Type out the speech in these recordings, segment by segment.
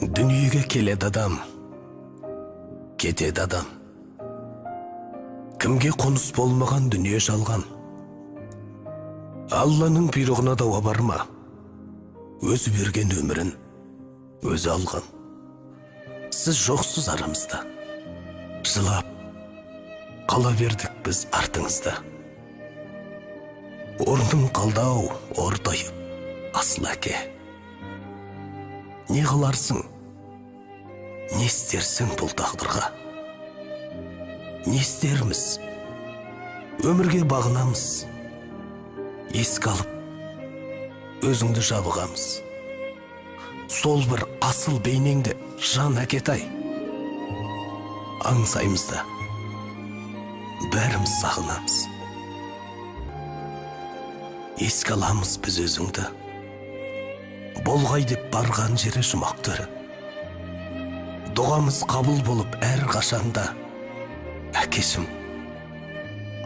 Дүниеге келеді адам, кетеді адам. Кімге қоныс болмаған дүние жалған. Алланың бұйрығына дауа бар ма? Өзі берген өмірін өзі алған. Сіз жоқсыз арамызда, жылап қала бердік біз артыңызда. Орның қалдау, ордайып, асыл әке. Не қыларсың, не істерсің бұл тағдырға? Не істерміз, өмірге бағынамыз, еске алып, өзіңді жабығамыз. Сол бір асыл бейнеңді жан әкетай, аңсаймыз да, бәріміз сағынамыз. Еске аламыз біз өзіңді, болғай деп барған жері жұмақ түрі. Дұғамыз қабыл болып әр қашанда, әкешім,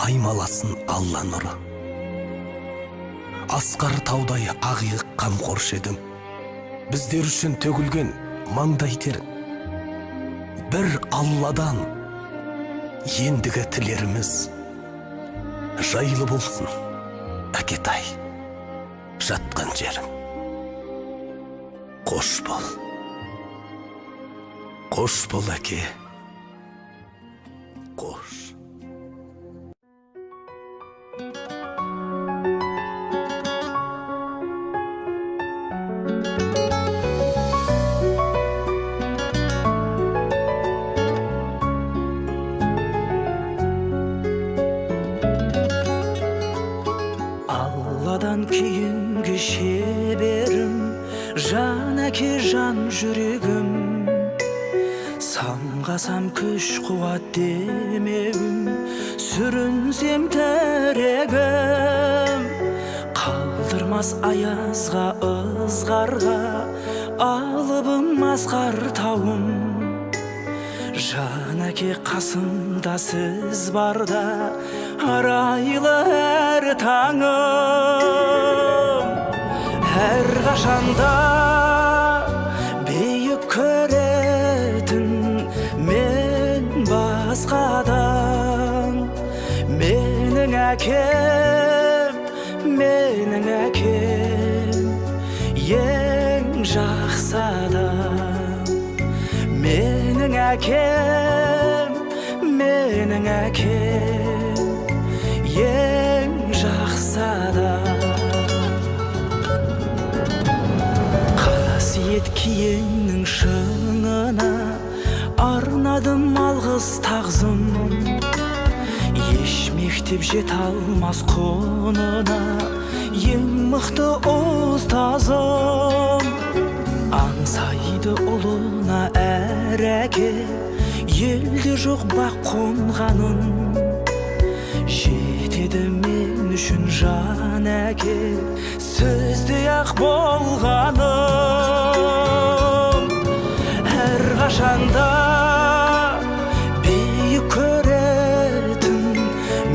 аймаласын Алла нұры. Асқар таудай ақиық қамқоршы едің, біздер үшін төгілген маңдай терің. Бір Алладан ендігі тілеріміз жайлы болсын, әкетай, жатқан жерің. Қош бол әке, қош. Алладан кейінгі шеберім, жан әке жан жүрегім. Самғасам күш қуат демеуім, сүрінсем тірегім. Қалдырмас аязға ызғарға, алыбым асқар тауым. Жан әке қасымда сіз барда, арайлы әр таңым. Әр қашанда бейіп көретін мен басқадан. Менің әкем, ең жақсы адам. Менің әкем, ең жақсы адам. Қасиет киеңнің шыңына арнадым алғыс тағзым. Еш мектеп жете алмас құнына ең мықты ұстазым. Аңсайды ұлына әр әке, елде жоқ бақ қонғанын. Жетеді мен үшін жан әке, сізде ақ болғаным. Әр қашанда бейік көретін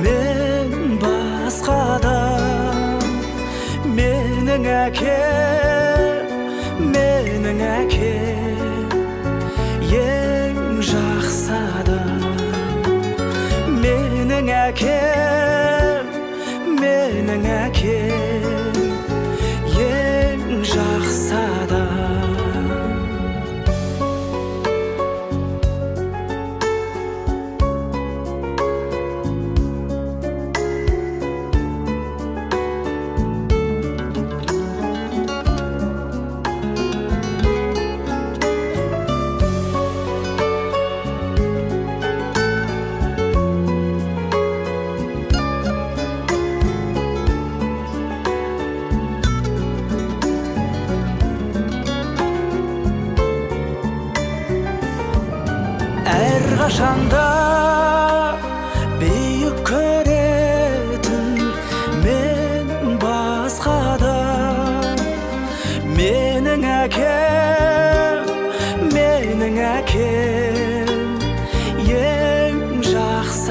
мен басқадан. Менің әкем, ең жақсы адам. Менің әкем, ең жақсы адам. Әр қашанда бейік көретін мен басқадан. Менің әкем, ең жақсы